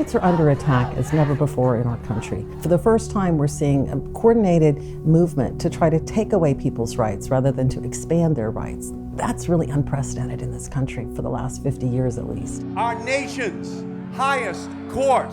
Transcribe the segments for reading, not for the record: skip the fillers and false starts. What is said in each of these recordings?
rights are under attack as never before in our country. For the first time, we're seeing a coordinated movement to try to take away people's rights rather than to expand their rights. That's really unprecedented in this country for the last 50 years at least. Our nation's highest court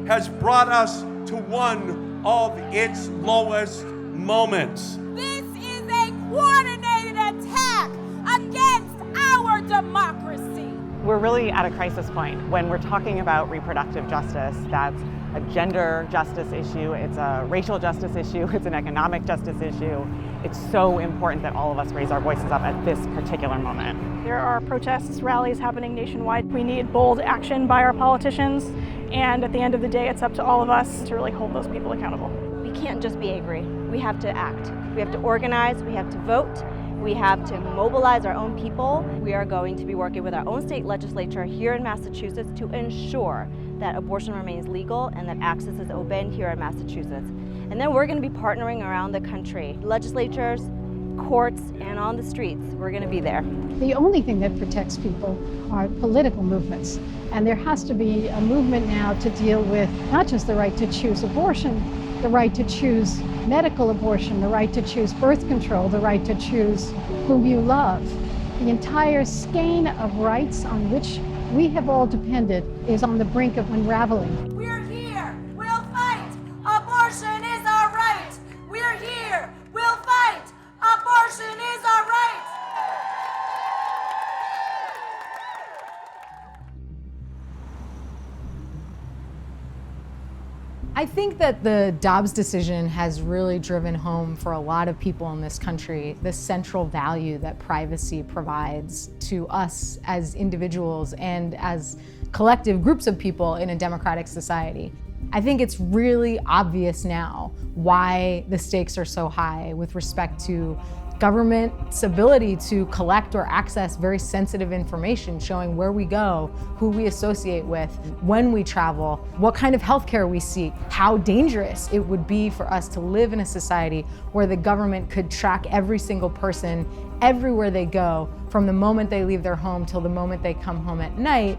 has brought us to one of its lowest moments. This is a coordinated attack against our democracy. We're really at a crisis point when we're talking about reproductive justice. That's a gender justice issue, it's a racial justice issue, it's an economic justice issue. It's so important that all of us raise our voices up at this particular moment. There are protests, rallies happening nationwide. We need bold action by our politicians, and at the end of the day, it's up to all of us to really hold those people accountable. We can't just be angry. We have to act. We have to organize, we have to vote, we have to mobilize our own people. We are going to be working with our own state legislature here in Massachusetts to ensure that abortion remains legal and that access is open here in Massachusetts. And then we're going to be partnering around the country, legislatures, courts, and on the streets. We're going to be there. The only thing that protects people are political movements. And there has to be a movement now to deal with not just the right to choose abortion, the right to choose medical abortion, the right to choose birth control, the right to choose whom you love. The entire skein of rights on which we have all depended is on the brink of unraveling. We're here, we'll fight. Abortion is our right. We're here, we'll fight. Abortion is our right. I think that the Dobbs decision has really driven home for a lot of people in this country the central value that privacy provides to us as individuals and as collective groups of people in a democratic society. I think it's really obvious now why the stakes are so high with respect to government's ability to collect or access very sensitive information showing where we go, who we associate with, when we travel, what kind of healthcare we seek, how dangerous it would be for us to live in a society where the government could track every single person everywhere they go from the moment they leave their home till the moment they come home at night.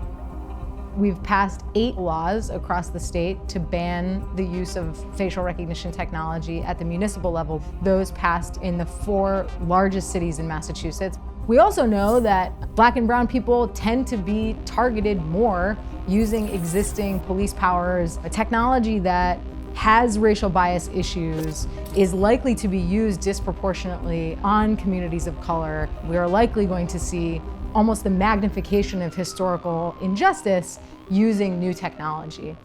We've passed 8 laws across the state to ban the use of facial recognition technology at the municipal level. Those passed in the 4 largest cities in Massachusetts. We also know that Black and brown people tend to be targeted more using existing police powers. A technology that has racial bias issues is likely to be used disproportionately on communities of color. We are likely going to see almost the magnification of historical injustice using new technology.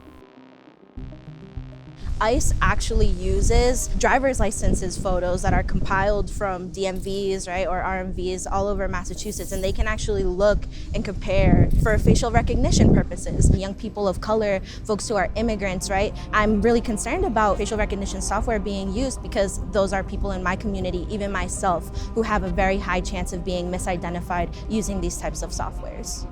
ICE actually uses driver's licenses photos that are compiled from DMVs, right, or RMVs all over Massachusetts, and they can actually look and compare for facial recognition purposes. Young people of color, folks who are immigrants, right? I'm really concerned about facial recognition software being used because those are people in my community, even myself, who have a very high chance of being misidentified using these types of softwares.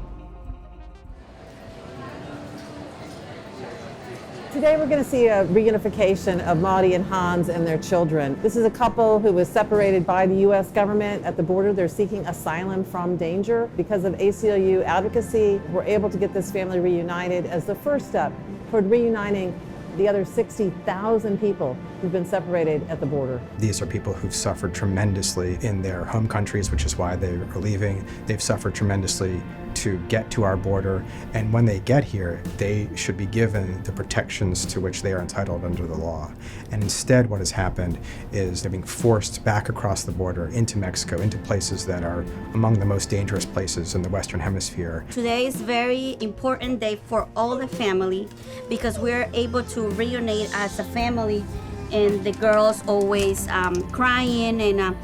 Today we're going to see a reunification of Maudie and Hans and their children. This is a couple who was separated by the U.S. government at the border. They're seeking asylum from danger. Because of ACLU advocacy, we're able to get this family reunited as the first step toward reuniting the other 60,000 people who've been separated at the border. These are people who've suffered tremendously in their home countries, which is why they are leaving. They've suffered tremendously to get to our border, and when they get here, they should be given the protections to which they are entitled under the law. And instead, what has happened is they're being forced back across the border into Mexico, into places that are among the most dangerous places in the Western Hemisphere. Today is a very important day for all the family because we're able to reunite as a family, and the girls always crying and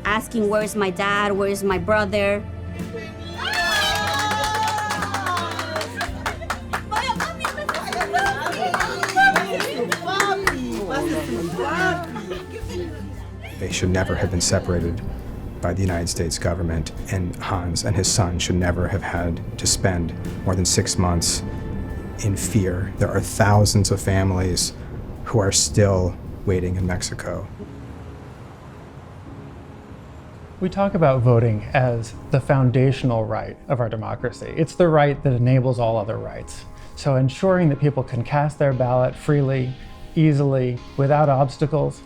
asking, where's my dad, where's my brother? They should never have been separated by the United States government, and Hans and his son should never have had to spend more than 6 months in fear. There are thousands of families who are still waiting in Mexico. We talk about voting as the foundational right of our democracy. It's the right that enables all other rights. So ensuring that people can cast their ballot freely, easily, without obstacles,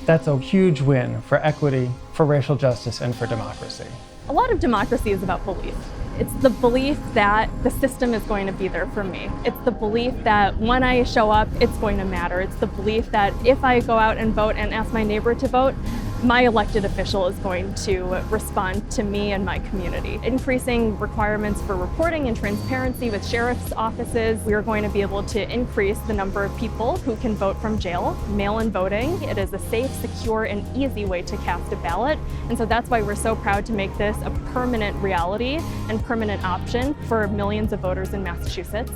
that's a huge win for equity, for racial justice, and for democracy. A lot of democracy is about belief. It's the belief that the system is going to be there for me. It's the belief that when I show up, it's going to matter. It's the belief that if I go out and vote and ask my neighbor to vote, my elected official is going to respond to me and my community. Increasing requirements for reporting and transparency with sheriff's offices. We are going to be able to increase the number of people who can vote from jail. Mail-in voting, it is a safe, secure, and easy way to cast a ballot. And so that's why we're so proud to make this a permanent reality and permanent option for millions of voters in Massachusetts.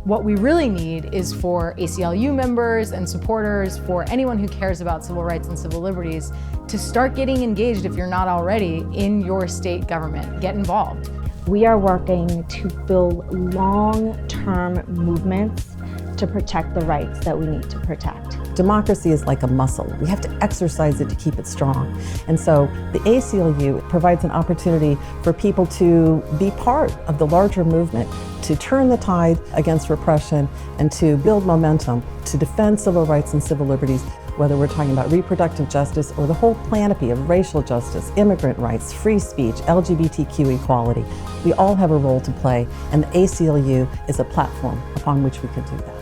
What we really need is for ACLU members and supporters, for anyone who cares about civil rights and civil liberties, to start getting engaged, if you're not already, in your state government. Get involved. We are working to build long-term movements to protect the rights that we need to protect. Democracy is like a muscle. We have to exercise it to keep it strong. And so the ACLU provides an opportunity for people to be part of the larger movement, to turn the tide against repression and to build momentum, to defend civil rights and civil liberties, whether we're talking about reproductive justice or the whole panoply of racial justice, immigrant rights, free speech, LGBTQ equality. We all have a role to play, and the ACLU is a platform upon which we can do that.